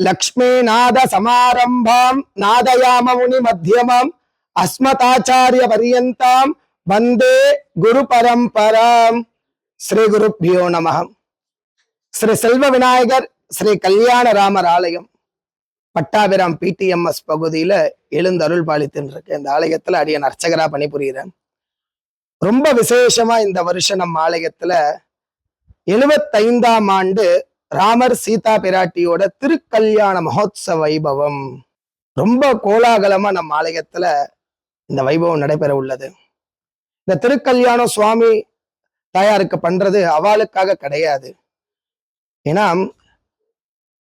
லக்ஷ்மீநாத சமாரம்பாம் நாதயாம முனி மத்தியமாம் அஸ்மதாச்சாரிய பரியந்தாம் வந்தே குரு பரம்பராம். ஸ்ரீ குருப்பியோ நமகம். ஸ்ரீ செல்வ விநாயகர் ஸ்ரீ கல்யாண ராமர் ஆலயம் பட்டாபிராம் பிடிஎம்எஸ் பகுதியில எழுந்தருள் பாலித்துன்னு இருக்கு. இந்த ஆலயத்துல அடியன் அர்ச்சகரா பணிபுரிகிறேன். ரொம்ப விசேஷமா இந்த வருஷம் நம்ம ஆலயத்துல 75ஆம் ஆண்டு ராமர் சீதா பிராட்டியோட திருக்கல்யாண மகோத்சவ வைபவம் ரொம்ப கோலாகலமா நம்ம ஆலயத்துல இந்த வைபவம் நடைபெற உள்ளது. இந்த திருக்கல்யாணம் சுவாமி தாயாருக்கு பண்றது அவளுக்காக கிடையாது. ஏன்னா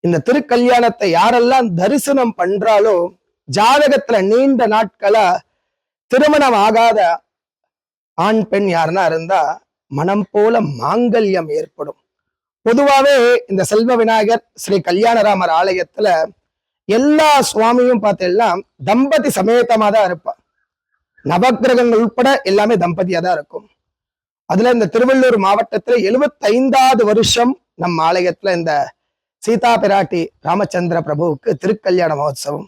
இந்த திருக்கல்யாணத்தை யாரெல்லாம் தரிசனம் பண்றாலோ ஜாதகத்துல நீண்ட நாட்களா திருமணம் ஆகாத ஆண் பெண் யாருன்னா இருந்தா மனம் போல மாங்கல்யம் ஏற்படும். பொதுவாவே இந்த செல்வ விநாயகர் ஸ்ரீ கல்யாணராமர் ஆலயத்துல எல்லா சுவாமியும் பார்த்தீங்கன்னா தம்பதி சமேதமா தான் இருப்பா. நவக்கிரகங்கள் உட்பட எல்லாமே தம்பதியா தான் இருக்கும். அதுல இந்த திருவள்ளூர் மாவட்டத்துல 75வது வருஷம் நம்ம ஆலயத்துல இந்த சீதா பிராட்டி ராமச்சந்திர பிரபுவுக்கு திருக்கல்யாண மகோத்சவம்.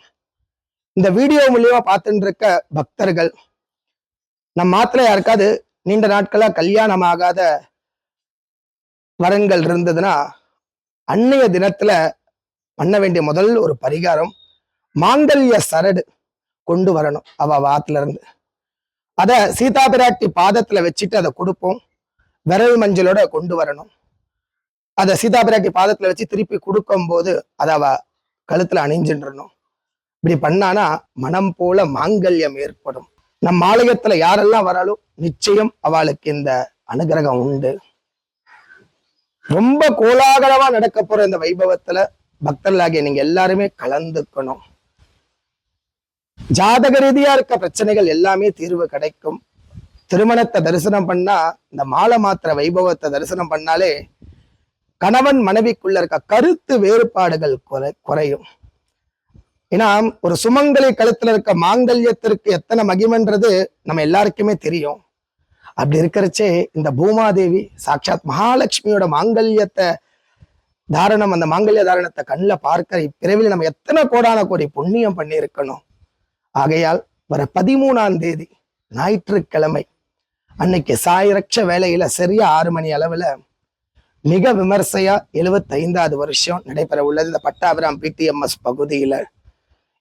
இந்த வீடியோ மூலியமா பார்த்துட்டு இருக்க பக்தர்கள் நம்ம மாத்திர யாருக்காவது நீண்ட நாட்களா கல்யாணம் ஆகாத வரன்கள் இருந்ததுன்னா அன்னைய தினத்துல பண்ண வேண்டிய முதல் ஒரு பரிகாரம் மாங்கல்ய சரடு கொண்டு வரணும். அவ வாத்துல இருந்து அத சீதா பிராட்டி பாதத்துல வச்சுட்டு அதை கொடுப்போம். விரல் மஞ்சளோட கொண்டு வரணும். அதை சீதா பிராட்டி பாதத்துல வச்சு திருப்பி கொடுக்கும் போது அதை அவ கழுத்துல அணிஞ்சின்றணும். இப்படி பண்ணானா மனம் போல மாங்கல்யம் ஏற்படும். நம்ம ஆலயத்துல யாரெல்லாம் வராலும் நிச்சயம் அவளுக்கு இந்த அனுகிரகம் உண்டு. ரொம்ப கோலாகலமா நடக்க போற இந்த வைபவத்துல பக்தர்களாகிய நீங்க எல்லாருமே கலந்துக்கணும். ஜாதக ரீதியா இருக்க பிரச்சனைகள் எல்லாமே தீர்வு கிடைக்கும். திருமணத்தை தரிசனம் பண்ணா இந்த மாலை மாத்திர வைபவத்தை தரிசனம் பண்ணாலே கணவன் மனைவிக்குள்ள இருக்க கருத்து வேறுபாடுகள் குறையும். ஏன்னா ஒரு சுமங்கலி கழுத்துல இருக்க மாங்கல்யத்திற்கு எத்தனை மகிமன்றது நம்ம எல்லாருக்குமே தெரியும். அப்படி இருக்கிறச்சே இந்த பூமாதேவி சாட்சாத் மகாலட்சுமியோட மாங்கல்யத்தை தாரணம், அந்த மாங்கல்ய தாரணத்தை கண்ணில் பார்க்கிற இப்பிறவில நம்ம எத்தனை கோடான கோடி புண்ணியம் பண்ணி இருக்கணும். ஆகையால் வர 13ஆம் தேதி ஞாயிற்றுக்கிழமை அன்னைக்கு சாயரட்ச வேலையில சரியா 6 மணி அளவுல மிக விமர்சையா 75வது வருஷம் நடைபெற உள்ளது. இந்த பட்டாபிராம் பிடிஎம்எஸ் பகுதியில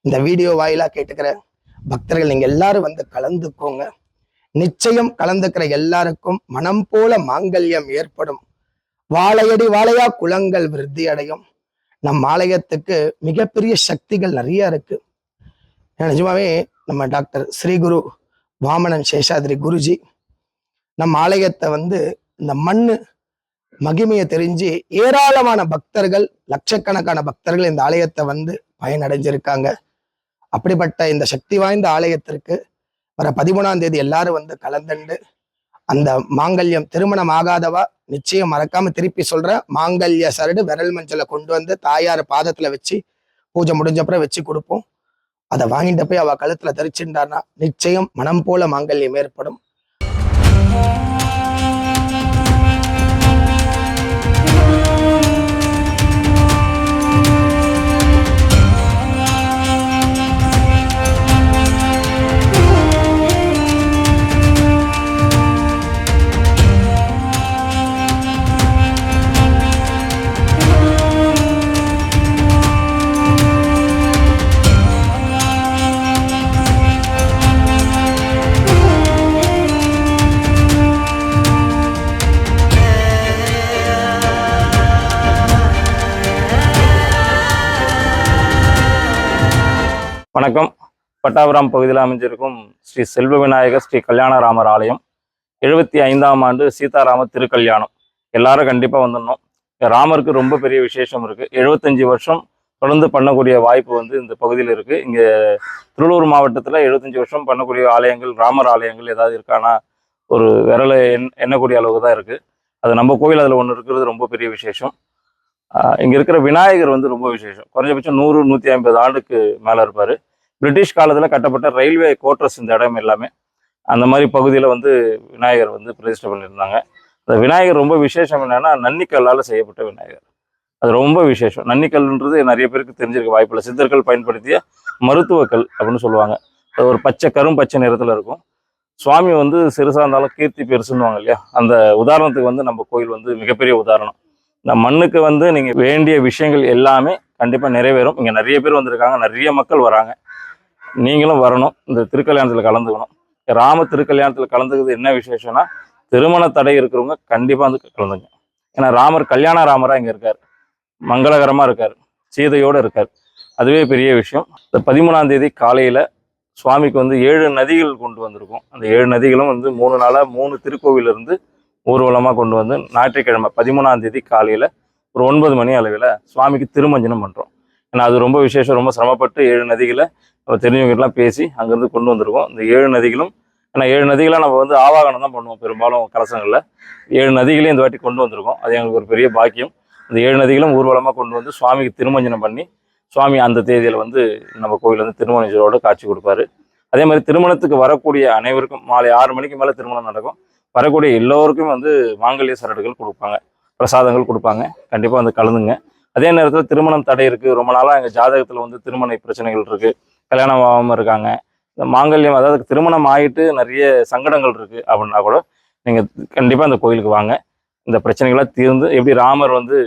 இந்த வீடியோ வாயிலா கேட்டுக்கிற பக்தர்கள் நீங்க எல்லாரும் வந்து கலந்துக்கோங்க. நிச்சயம் கலந்துக்கிற எல்லாருக்கும் மனம் போல மாங்கல்யம் ஏற்படும். வாழையடி வாழையா குலங்கள் விருத்தி அடையும். நம் ஆலயத்துக்கு மிகப்பெரிய சக்திகள் நிறைய இருக்கு. நிஜமாவே நம்ம டாக்டர் ஸ்ரீ குரு வாமனன் சேஷாதிரி குருஜி நம்ம ஆலயத்தை இந்த மண்ணு மகிமையை தெரிஞ்சு ஏராளமான பக்தர்கள், லட்சக்கணக்கான பக்தர்கள் இந்த ஆலயத்தை பயனடைஞ்சிருக்காங்க. அப்படிப்பட்ட இந்த சக்தி வாய்ந்த ஆலயத்திற்கு வர 13ஆம் தேதி எல்லாரும் கலந்துண்டு அந்த மாங்கல்யம் திருமணம் ஆகாதவா நிச்சயம் மறக்காம திருப்பி சொல்ற மாங்கல்ய சரடு விரல் மஞ்சளை கொண்டு தாயார் பாதத்துல வச்சு பூஜை முடிஞ்சப்பறம் வச்சு கொடுப்போம். அதை வாங்கிட்டு போய் அவ கழுத்துல தரிச்சுட்டார்னா நிச்சயம் மனம் போல மாங்கல்யம் ஏற்படும். வணக்கம். பட்டாபிராம் பகுதியில் அமைஞ்சிருக்கும் ஸ்ரீ செல்வ விநாயகர் ஸ்ரீ கல்யாணராமர் ஆலயம் 75ஆம் ஆண்டு சீதாராமர் திருக்கல்யாணம். எல்லாரும் கண்டிப்பாக வந்துடணும். ராமருக்கு ரொம்ப பெரிய விசேஷம் இருக்கு. 75 வருஷம் தொடர்ந்து பண்ணக்கூடிய வாய்ப்பு இந்த பகுதியில் இருக்கு. இங்கே திருவள்ளூர் மாவட்டத்தில் 75 வருஷம் பண்ணக்கூடிய ஆலயங்கள், ராமர் ஆலயங்கள் ஏதாவது இருக்கானா ஒரு விரலை எண்ணக்கூடிய அளவுக்கு தான் இருக்கு. அது நம்ம கோவில் அதில் ஒன்று இருக்கிறது ரொம்ப பெரிய விசேஷம். இங்கே இருக்கிற விநாயகர் ரொம்ப விசேஷம். குறைஞ்சபட்சம் 100-150 ஆண்டுக்கு மேலே இருப்பார். பிரிட்டிஷ் காலத்தில் கட்டப்பட்ட ரயில்வே கோட்ரஸ் இந்த இடம் எல்லாமே அந்த மாதிரி பகுதியில் விநாயகர் பிரதிஷ்டை பண்ணியிருந்தாங்க. அந்த விநாயகர் ரொம்ப விசேஷம் என்னன்னா நன்னிக்கல்லால் செய்யப்பட்ட விநாயகர். அது ரொம்ப விசேஷம். நன்னிக்கல்ன்றது நிறைய பேருக்கு தெரிஞ்சிருக்க வாய்ப்பில்லை. சித்தர்கள் பயன்படுத்திய மருத்துவ கல் அப்படின்னு சொல்லுவாங்க. அது ஒரு பச்சை நிறத்துல இருக்கும். சுவாமி வந்து சிறுசா இருந்தாலும் கீர்த்தி பெருசுன்னுவாங்க இல்லையா, அந்த உதாரணத்துக்கு வந்து நம்ம கோயில் வந்து மிகப்பெரிய உதாரணம். இந்த மண்ணுக்கு வந்து நீங்க வேண்டிய விஷயங்கள் எல்லாமே கண்டிப்பா நிறைவேறும். இங்க நிறைய பேர் வந்திருக்காங்க, நிறைய மக்கள் வராங்க. நீங்களும் வரணும், இந்த திருக்கல்யாணத்துல கலந்துக்கணும். ராம திருக்கல்யாணத்துல கலந்துக்கிறது என்ன விசேஷம்னா, திருமண தடை இருக்கிறவங்க கண்டிப்பா வந்து கலந்துங்க. ஏன்னா ராமர் கல்யாண ராமரா இங்க இருக்காரு, மங்களகரமா இருக்காரு, சீதையோட இருக்காரு. அதுவே பெரிய விஷயம். இந்த 13ஆம் தேதி காலையில சுவாமிக்கு வந்து 7 நதிகள் கொண்டு வந்திருக்கும். அந்த 7 நதிகளும் வந்து 3 நாளா 3 திருக்கோவில இருந்து ஊர்வலமா கொண்டு வந்து ஞாயிற்றுக்கிழமை 13ஆம் தேதி காலையில ஒரு 9 மணி அளவில் சுவாமிக்கு திருமஞ்சனம் பண்றோம். ஏன்னா அது ரொம்ப விசேஷம். ரொம்ப சிரமப்பட்டு 7 நதிகளை நம்ம தெரிஞ்சவங்கலாம் பேசி அங்கேருந்து கொண்டு வந்திருக்கோம். இந்த 7 நதிகளும், ஏன்னா 7 நதிகளை நம்ம வந்து ஆவாகனம் தான் பண்ணுவோம் பெரும்பாலும் கலசங்களில். 7 நதிகளையும் இந்த வாட்டி கொண்டு வந்திருக்கோம். அது எங்களுக்கு ஒரு பெரிய பாக்கியம். இந்த 7 நதிகளும் ஊர்வலமாக கொண்டு வந்து சுவாமிக்கு திருமஞ்சனம் பண்ணி, சுவாமி அந்த தேதியில் வந்து நம்ம கோயில் வந்து திருமணத்தோடு காட்சி கொடுப்பாரு. அதே மாதிரி திருமணத்துக்கு வரக்கூடிய அனைவருக்கும் மாலை 6 மணிக்கு மேலே திருமணம் நடக்கும். வரக்கூடிய எல்லோருக்கும் வந்து மாங்கல்ய சரடுகள் கொடுப்பாங்க, பிரசாதங்கள் கொடுப்பாங்க. கண்டிப்பாக வந்து கலந்துங்க. அதே நேரத்தில் திருமணம் தடை இருக்குது, ரொம்ப நாளாக எங்கள் ஜாதகத்தில் வந்து திருமண பிரச்சனைகள் இருக்குது, கல்யாணம் ஆகாமல் இருக்காங்க, இந்த மாங்கல்யம் அதாவது திருமணம் ஆகிட்டு நிறைய சங்கடங்கள் இருக்குது அப்படின்னா கூட நீங்கள் கண்டிப்பாக இந்த கோயிலுக்கு வாங்க. இந்த பிரச்சனைகளாக தீர்ந்து எப்படி ராமர் வந்து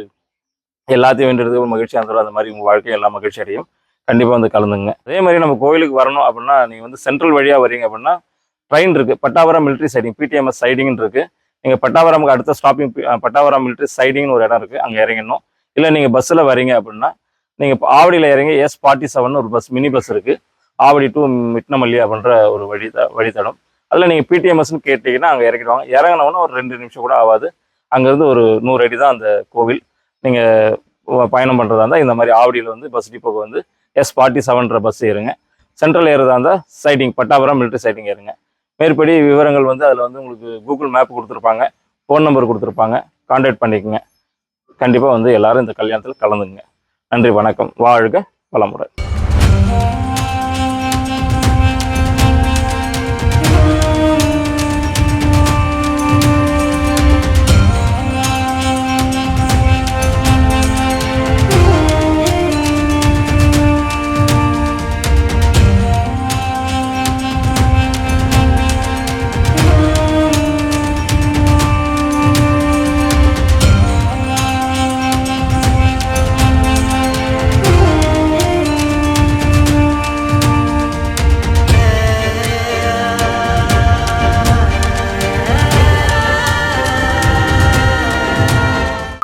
எல்லாத்தையும் வேண்டியது ஒரு மகிழ்ச்சியாக இருந்துடும், அந்த மாதிரி உங்கள் வாழ்க்கை எல்லா மகிழ்ச்சி அடையும். கண்டிப்பாக வந்து கலந்துங்க. அதே மாதிரி நம்ம கோயிலுக்கு வரணும் அப்படின்னா நீங்கள் வந்து சென்ட்ரல் வழியாக வரீங்க அப்படின்னா ட்ரெயின் இருக்குது, பட்டாவரம் மிலிட்ரி சைடிங், PTMS சைடிங்னு இருக்குது. நீங்கள் பட்டாவரமுக்கு அடுத்த ஸ்டாப்பிங் பட்டாவரம் மிலிட்ரி சைடிங்னு ஒரு இடம் இருக்குது, அங்கே இறங்கணும். இல்லை நீங்கள் பஸ்ஸில் வரீங்க அப்படின்னா நீங்கள் இப்போ ஆவடியில் இறங்கி S47 ஒரு பஸ், மினி பஸ் இருக்குது, ஆவடி டு மிட்னமல்லி அப்படின்ற ஒரு வழித்தடம். அதில் நீங்கள் PTMSன்னு கேட்டிங்கன்னா அங்கே இறக்கிடுவாங்க. இறங்கினோன்னா ஒரு 2 நிமிஷம் கூட ஆகாது. அங்கேருந்து ஒரு 100 அடி தான் அந்த கோவில். நீங்கள் பயணம் பண்ணுறதா இருந்தால் இந்த மாதிரி ஆவடியில் வந்து பஸ் டிப்போக்கு வந்து S47 பஸ் ஏறுங்க. சென்ட்ரல் ஏறுறதா இருந்தால் சைடிங் பட்டாபுரம் மிலிட்ரி சைடிங் ஏறுங்க. மேற்படி விவரங்கள் வந்து அதில் வந்து உங்களுக்கு கூகுள் மேப் கொடுத்துருப்பாங்க, ஃபோன் நம்பர் கொடுத்துருப்பாங்க, கான்டாக்ட் பண்ணிக்கோங்க. கண்டிப்பாக வந்து எல்லாரும் இந்த கல்யாணத்தில் கலந்துங்க. நன்றி, வணக்கம், வாழ்க வளமுடன்.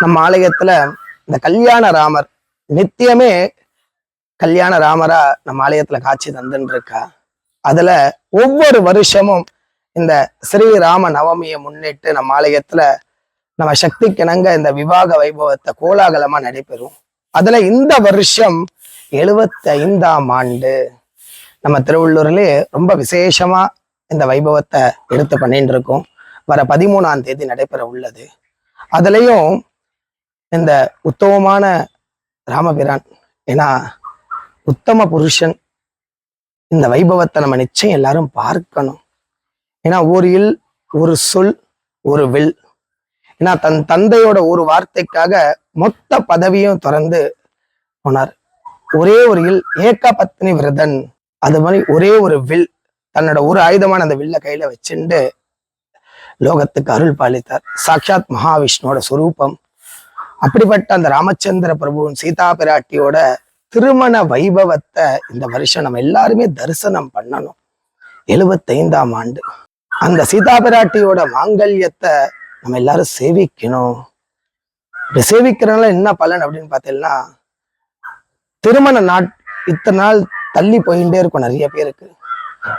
நம்ம ஆலயத்துல இந்த கல்யாண ராமர் நித்தியமே கல்யாண ராமரா நம்ம ஆலயத்துல காட்சி தந்துன்னு இருக்கா. அதுல ஒவ்வொரு வருஷமும் இந்த ஸ்ரீராம நவமியை முன்னிட்டு நம்ம ஆலயத்துல நம்ம சக்திக்கிணங்க இந்த விவாக வைபவத்தை கோலாகலமா நடைபெறும். அதுல இந்த வருஷம் 75ஆம் ஆண்டு நம்ம திருவள்ளூர்லயே ரொம்ப விசேஷமா இந்த வைபவத்தை எடுத்து பண்ணிட்டு இருக்கோம். வர 13ஆம் தேதி நடைபெற உள்ளது. அதுலயும் இந்த உத்தமமான ராமபிரான், ஏன்னா உத்தம புருஷன், இந்த வைபவத்தை நம்ம நிச்சயம் எல்லாரும் பார்க்கணும். ஏன்னா ஒரு இல் ஒரு சொல் ஒரு வில், ஏன்னா தன் தந்தையோட ஒரு வார்த்தைக்காக மொத்த பதவியும் திறந்து போனார். ஒரே ஒரு இல் ஏக பத்னி விரதன், அது மாதிரி ஒரே ஒரு வில், தன்னோட ஒரு ஆயுதமான அந்த வில்ல கையில வச்சுண்டு லோகத்துக்கு அருள் பாலித்தார். சாட்சாத் மகாவிஷ்ணுவோட சொரூபம். அப்படிப்பட்ட அந்த ராமச்சந்திர பிரபுவின் சீதா பிராட்டியோட திருமண வைபவத்தை இந்த வருஷம் நம்ம எல்லாருமே தரிசனம் பண்ணணும். 75ஆம் ஆண்டு அந்த சீதா பிராட்டியோட மாங்கல்யத்தை நம்ம எல்லாரும் சேவிக்கணும். இப்படி சேவிக்கிறனால என்ன பலன் அப்படின்னு பார்த்தீங்கன்னா, திருமண இத்தனை நாள் தள்ளி போயிட்டே இருக்கும் நிறைய பேருக்கு.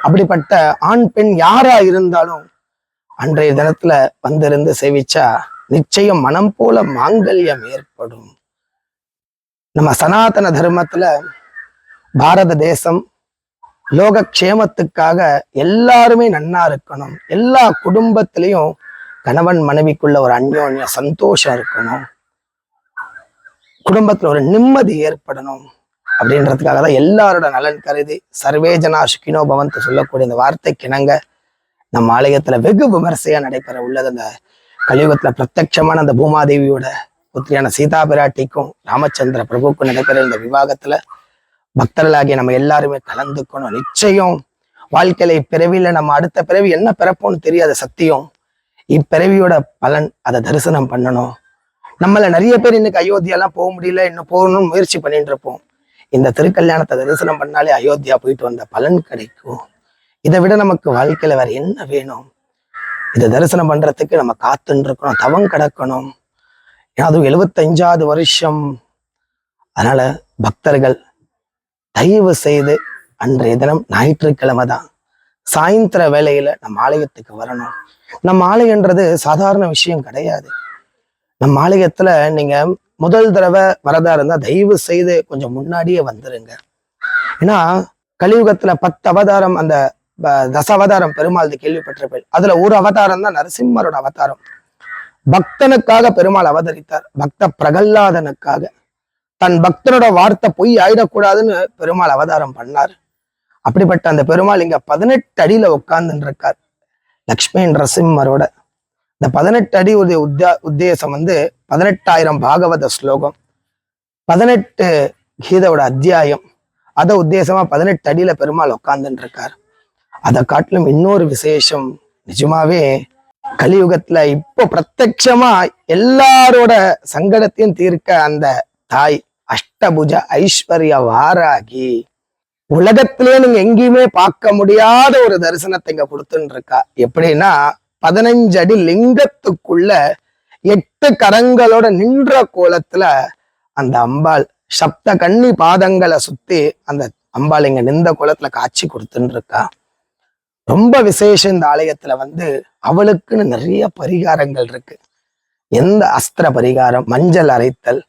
அப்படிப்பட்ட ஆண் பெண் யாரா இருந்தாலும் அன்றைய தினத்துல வந்திருந்து சேவிச்சா நிச்சயம் மனம் போல மாங்கல்யம் ஏற்படும். நம்ம சனாதன தர்மத்துல பாரத தேசம் லோக க்ஷேமத்துக்காக எல்லாருமே நன்னா இருக்கணும், எல்லா குடும்பத்திலையும் கணவன் மனைவிக்குள்ள ஒரு அந்யோன்ய சந்தோஷம் இருக்கணும், குடும்பத்துல ஒரு நிம்மதி ஏற்படணும் அப்படின்றதுக்காக தான் எல்லாரோட நலன் கருதி சர்வே ஜனா சுகினோ பவந்து சொல்லக்கூடிய இந்த வார்த்தைக்கு இணங்க நம்ம ஆலயத்துல வெகு விமர்சையா நடைபெற உள்ளது. அந்த கலியுகத்துல பிரத்யட்சமான அந்த பூமாதேவியோட புத்திரியான சீதா பிராட்டிக்கும் ராமச்சந்திர பிரபுக்கும் நடக்கிற இந்த விவாகத்துல பக்தர்களாகிய நம்ம எல்லாருமே கலந்துக்கணும். நிச்சயம் வாழ்க்கையில இப்பிறவியில நம்ம அடுத்த பிறவி என்ன பிறப்போம்னு தெரியாத சத்தியம். இப்பிறவியோட பலன் அதை தரிசனம் பண்ணணும். நம்மள நிறைய பேர் இன்னைக்கு அயோத்தியாலாம் போக முடியல, இன்னும் போகணும்னு முயற்சி பண்ணிட்டு இருப்போம். இந்த திருக்கல்யாணத்தை தரிசனம் பண்ணாலே அயோத்தியா போயிட்டு வந்த பலன் கிடைக்கும். இதை விட நமக்கு வாழ்க்கையில வேற என்ன வேணும்? இதை தரிசனம் பண்றதுக்கு நம்ம காத்துன்னு இருக்கணும், தவம் கிடக்கணும். ஏன்னா அதுவும் 75வது வருஷம். அதனால பக்தர்கள் தயவு செய்து அன்றைய தினம் ஞாயிற்றுக்கிழமை தான் சாயந்தர வேளையில நம்ம ஆலயத்துக்கு வரணும். நம்ம ஆலயன்றது சாதாரண விஷயம் கிடையாது. நம்ம ஆலயத்துல நீங்க முதல் தடவை வரதா இருந்தா தயவு செய்து கொஞ்சம் முன்னாடியே வந்துருங்க. ஏன்னா கலியுகத்துல 10 அவதாரம், அந்த தசாவதாரம் பெருமாள் கேள்விப்பட்டிருப்பேன். அதுல ஒரு அவதாரம் தான் நரசிம்மரோட அவதாரம். பக்தனுக்காக பெருமாள் அவதரித்தார். பக்த பிரகல்லாதனுக்காக தன் பக்தனோட வார்த்தை பொய் ஆயிடக்கூடாதுன்னு பெருமாள் அவதாரம் பண்ணார். அப்படிப்பட்ட அந்த பெருமாள் இங்க 18 அடியில உட்கார்ந்துட்டு இருக்கார் லக்ஷ்மி நரசிம்மரோட. இந்த 18 அடி உத்தேசம் 18,000 பாகவத ஸ்லோகம், 18 கீதையோட அத்தியாயம். அதை உத்தேசமா 18 அடியில பெருமாள் உட்கார்ந்துட்டு இருக்கார். அதை காட்டிலும் இன்னொரு விசேஷம். நிஜமாவே கலியுகத்துல இப்போ பிரத்யட்சமா எல்லாரோட சங்கடத்தையும் தீர்க்க அந்த தாய் அஷ்டபுஜ ஐஸ்வர்ய வாராகி உலகத்திலே நீங்க எங்கேயுமே பார்க்க முடியாத ஒரு தரிசனத்தை இங்க கொடுத்துட்டு இருக்கா. எப்படின்னா 15 அடி லிங்கத்துக்குள்ள 8 கரங்களோட நின்ற கோலத்துல அந்த அம்பாள் சப்த கன்னி பாதங்களை சுத்தி அந்த அம்பாள் இங்க நின்ற கோலத்துல காட்சி கொடுத்துட்டு இருக்கா. ரொம்ப விசேஷம். இந்த ஆலயத்துல அவளுக்குன்னு நிறைய பரிகாரங்கள் இருக்கு. எந்த அஸ்திர பரிகாரம், மஞ்சள் அரைத்தல்,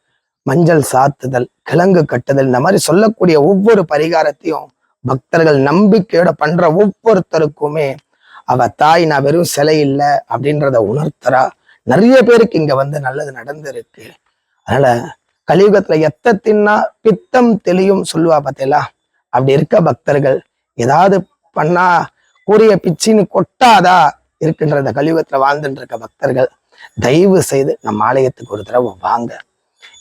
மஞ்சள் சாத்துதல், கிழங்கு கட்டுதல், இந்த மாதிரி சொல்லக்கூடிய ஒவ்வொரு பரிகாரத்தையும் பக்தர்கள் நம்பிக்கையோட பண்ற ஒவ்வொருத்தருக்குமே அவ தாய் நான் வெறும் சிலை இல்லை அப்படின்றத உணர்த்தரா. நிறைய பேருக்கு இங்க நல்லது நடந்திருக்கு. அதனால கலியுகத்துல எத்த தின்னா பித்தம் தெளியும் சொல்லுவா பார்த்தீங்களா? அப்படி இருக்க பக்தர்கள் ஏதாவது பண்ணா கூறிய பிச்சின்னு கொட்டாதா இருக்குன்ற கலியுகத்துல வாழ்ந்துட்டு இருக்க பக்தர்கள் தயவு செய்து நம்ம ஆலயத்துக்கு ஒரு தடவை வாங்க.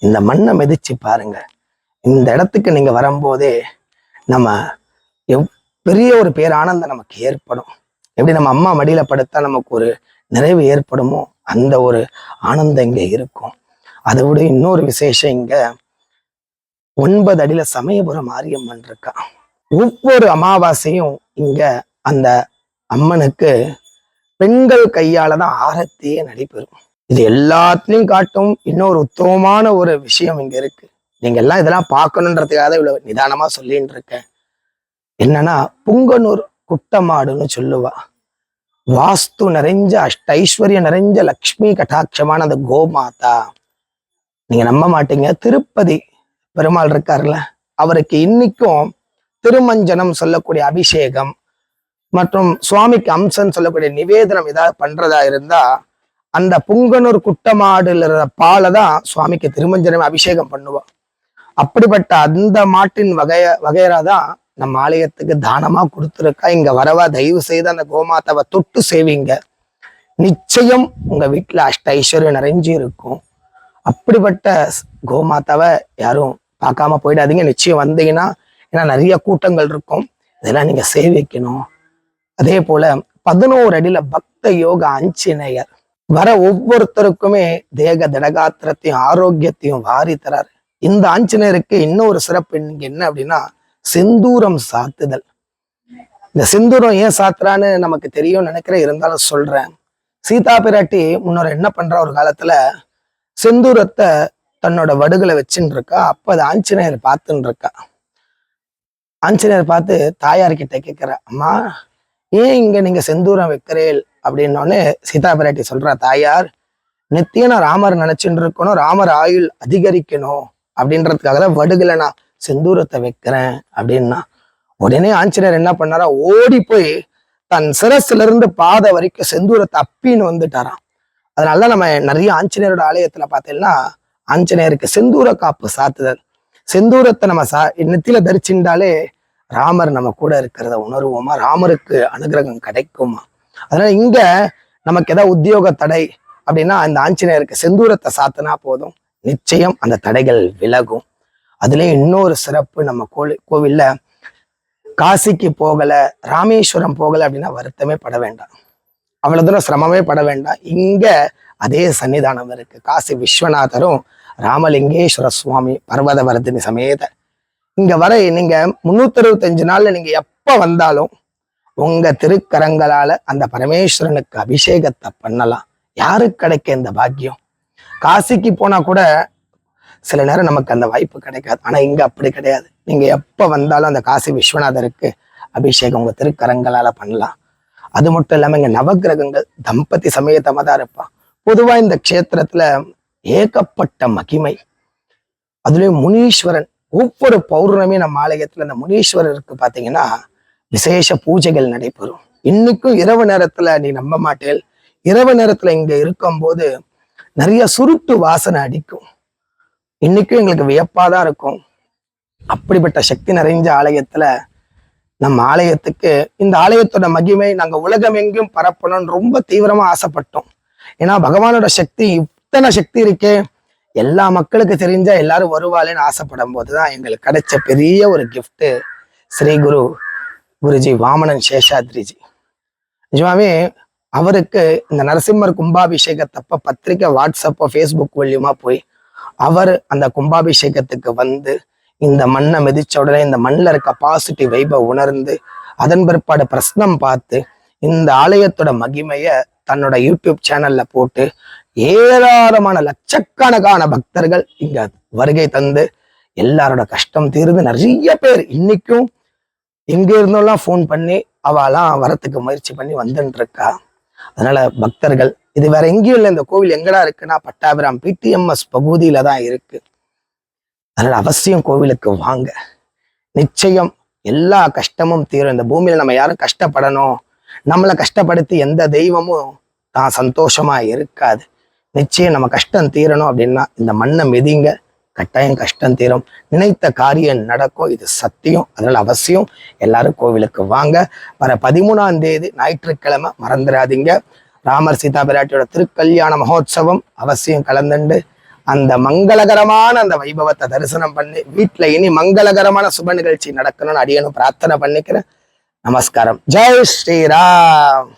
இந்த மண்ணை மிதிச்சு பாருங்க. இந்த இடத்துக்கு நீங்க வரும்போதே நம்ம பெரிய ஒரு பேரானந்தம் நமக்கு ஏற்படும். எப்படி நம்ம அம்மா மடியில படுத்தா நமக்கு ஒரு நிறைவு ஏற்படுமோ அந்த ஒரு ஆனந்தம் இங்க இருக்கும். அதை விட இன்னொரு விசேஷம், இங்க 9 அடியில சமயபுரம் மாரியம்மன் இருக்கா. ஒவ்வொரு அமாவாசையும் இங்க அந்த அம்மனுக்கு பெண்கள் கையால தான் ஆரத்தியே நடைபெறும். இது எல்லாத்துலயும் காட்டும் இன்னொரு உத்தமமான ஒரு விஷயம் இங்க இருக்கு. நீங்க எல்லாம் இதெல்லாம் பார்க்கணுன்றதுக்காக இவ்வளவு நிதானமா சொல்லிட்டு இருக்கேன். என்னன்னா புங்கனூர் குட்டமாடுன்னு சொல்லுவா. வாஸ்து நிறைஞ்ச ஐஸ்வர்யம் நிறைஞ்ச லக்ஷ்மி கட்டாட்சமான அந்த கோமாதா. நீங்க நம்ப மாட்டீங்க, திருப்பதி பெருமாள் இருக்காருல்ல, அவருக்கு இன்னைக்கும் திருமஞ்சனம் சொல்லக்கூடிய அபிஷேகம் மற்றும் சுவாமிக்கு அம்சம் சொல்லக்கூடிய நிவேதனம் ஏதாவது பண்றதா இருந்தா அந்த புங்கனூர் குட்டமாடுல பாலை தான் சுவாமிக்கு திருமஞ்சனம் அபிஷேகம் பண்ணுவோம். அப்படிப்பட்ட அந்த மாட்டின் வகையரா தான் நம்ம ஆலயத்துக்கு தானமா கொடுத்துருக்கா. இங்க வரவா தயவு செய்து அந்த கோமாதாவை தொட்டு சேவிங்க. நிச்சயம் உங்க வீட்டுல ஐஸ்வர்யம் நிறைஞ்சு இருக்கும். அப்படிப்பட்ட கோமாதாவை யாரும் பார்க்காம போயிடாதீங்க. நிச்சயம் வந்தீங்கன்னா, ஏன்னா நிறைய கூட்டங்கள் இருக்கும், இதெல்லாம் நீங்க சேவிக்கணும். அதே போல 11 அடியில பக்த யோக ஆஞ்சநேயர் வர ஒவ்வொருத்தருக்குமே தேக திடகாத்திரத்தையும் ஆரோக்கியத்தையும் வாரி தரார். இந்த ஆஞ்சநேயருக்கு இன்னொரு சிறப்பு என்ன அப்படின்னா செந்தூரம் சாத்துதல். இந்த செந்தூரம் ஏன் சாத்துறான்னு நமக்கு தெரியும் நினைக்கிறேன், இருந்தாலும் சொல்றேன். சீதா பிராட்டி முன்னோர் என்ன பண்றா, ஒரு காலத்துல செந்தூரத்தை தன்னோட வடுகளை வச்சுன்னு இருக்கா. அப்ப அது ஆஞ்சநேயர் பார்த்துன்னு இருக்கா. ஆஞ்சநேயர் பார்த்து தாயார்கிட்ட கேட்கிற, அம்மா ஏன் இங்க நீங்க செந்தூரம் வைக்கிறேள் அப்படின்னோடனே சீதா பிராட்டி சொல்றா, தாயார் நித்தியம் நான் ராமர் நினைச்சுட்டு இருக்கணும், ராமர் ஆயுள் அதிகரிக்கணும் அப்படின்றதுக்காக தான் வடுகளை நான் செந்தூரத்தை வைக்கிறேன் அப்படின்னா. உடனே ஆஞ்சநேயர் என்ன பண்ணாரா, ஓடி போய் தன் சிரசுல இருந்து பாதை வரைக்கும் செந்தூரத்தை அப்பின்னு வந்துட்டாராம். அதனால நம்ம நிறைய ஆஞ்சநேயரோட ஆலயத்துல பார்த்தீங்கன்னா ஆஞ்சநேயருக்கு செந்தூர காப்பு சாத்துதல். செந்தூரத்தை நம்ம நெத்தியில தரிச்சுட்டாலே ராமர் நம்ம கூட இருக்கிறத உணர்வோமா, ராமருக்கு அனுகிரகம் கிடைக்குமா. அதனால இங்க நமக்கு ஏதாவது உத்தியோக தடை அப்படின்னா அந்த ஆஞ்சநேயருக்கு செந்தூரத்தை சாத்தினா போதும், நிச்சயம் அந்த தடைகள் விலகும். அதுலயும் இன்னொரு சிறப்பு, நம்ம கோவில்ல காசிக்கு போகல, ராமேஸ்வரம் போகல அப்படின்னா வருத்தமே பட வேண்டாம், அவ்வளவு தூரம் சிரமமே பட வேண்டாம். இங்க அதே சன்னிதானம் இருக்கு. காசி விஸ்வநாதரும் ராமலிங்கேஸ்வர சுவாமி பர்வதவர்தினி சமேத இங்க வர நீங்க 365 நாள்ல நீங்க எப்ப வந்தாலும் உங்க திருக்கரங்களால அந்த பரமேஸ்வரனுக்கு அபிஷேகத்தை பண்ணலாம். யாருக்கு கிடைக்க இந்த பாக்கியம்? காசிக்கு போனா கூட சில நேரம் நமக்கு அந்த வாய்ப்பு கிடைக்காது. ஆனா இங்க அப்படி கிடையாது. நீங்க எப்ப வந்தாலும் அந்த காசி விஸ்வநாதருக்கு அபிஷேகம் உங்க திருக்கரங்களால பண்ணலாம். அது மட்டும் இல்லாம இங்க நவகிரகங்கள் தம்பதி சமேதமா தான் இருப்பான். பொதுவா இந்த க்ஷேத்திரத்துல ஏகப்பட்ட மகிமை. அதுலயும் முனீஸ்வரன், ஒவ்வொரு பௌர்ணமி நம்ம ஆலயத்துல இந்த முனீஸ்வரருக்கு பாத்தீங்கன்னா விசேஷ பூஜைகள் நடைபெறும். இன்னைக்கும் இரவு நேரத்துல, நீ நம்ப மாட்டேன், இரவு நேரத்துல இங்க இருக்கும்போது நிறைய சுருட்டு வாசனை அடிக்கும். இன்னைக்கும் எங்களுக்கு வியப்பாதான் இருக்கும். அப்படிப்பட்ட சக்தி நிறைஞ்ச ஆலயத்துல நம்ம ஆலயத்துக்கு, இந்த ஆலயத்தோட மகிமை நாங்க உலகம் எங்கும் பரப்பணும்னு ரொம்ப தீவிரமா ஆசைப்பட்டோம். ஏன்னா பகவானோட சக்தி, இத்தனை சக்தி இருக்கே, எல்லா மக்களுக்கு தெரிஞ்சா எல்லாரும் வருவாளேன்னு ஆசைப்படும் போதுதான் எங்களுக்கு கிடைச்ச பெரிய ஒரு கிஃப்ட் ஸ்ரீ குருஜி வாமனன் சேஷாத்ரிஜி. நிஜமாவே அவருக்கு இந்த நரசிம்மர் கும்பாபிஷேகத்தப்ப பத்திரிக்கை, வாட்ஸ்அப்போ, ஃபேஸ்புக் மூலியமா போய் அவர் அந்த கும்பாபிஷேகத்துக்கு வந்து இந்த மண்ணை மிதிச்ச உடனே இந்த மண்ணில் இருக்க பாசிட்டிவ் வைபை உணர்ந்து அதன் பிற்பாடு பிரஸ்னம் பார்த்து இந்த ஆலயத்தோட மகிமைய தன்னோட யூடியூப் சேனல்ல போட்டு ஏராளமான லட்சக்கணக்கான பக்தர்கள் இங்க வருகை தந்து எல்லாரோட கஷ்டம் தீர்ந்து நிறைய பேர் இன்னைக்கும் எங்க இருந்தோம்லாம் ஃபோன் பண்ணி அவெல்லாம் வரத்துக்கு முயற்சி பண்ணி வந்துட்டு இருக்கா. அதனால பக்தர்கள், இது வேற எங்கேயும் இல்லை, இந்த கோவில் எங்கடா இருக்குன்னா பட்டாபிராம் PTMS பகுதியில தான் இருக்கு. அதனால அவசியம் கோவிலுக்கு வாங்க. நிச்சயம் எல்லா கஷ்டமும் தீரும். இந்த பூமியில நம்ம யாரும் கஷ்டப்படணும், நம்மளை கஷ்டப்படுத்தி எந்த தெய்வமும் தான் சந்தோஷமா இருக்காது. நிச்சயம் நம்ம கஷ்டம் தீரணும் அப்படின்னா இந்த மண்ணை மிதிங்க, கட்டாயம் கஷ்டம் தீரும், நினைத்த காரியம் நடக்கும், இது சத்தியம். அதனால அவசியம் எல்லாரும் கோவிலுக்கு வாங்க. வர 13ஆம் தேதி ஞாயிற்றுக்கிழமை மறந்துடாதீங்க, ராமர் சீதா பிராட்டியோட திருக்கல்யாண மகோத்சவம். அவசியம் கலந்துண்டு அந்த மங்களகரமான அந்த வைபவத்தை தரிசனம் பண்ணி வீட்டுல இனி மங்களகரமான சுப நிகழ்ச்சி நடக்கணும்னு அடியனும் பிரார்த்தனை பண்ணிக்கிறேன். நமஸ்காரம். ஜெய் ஸ்ரீராம்.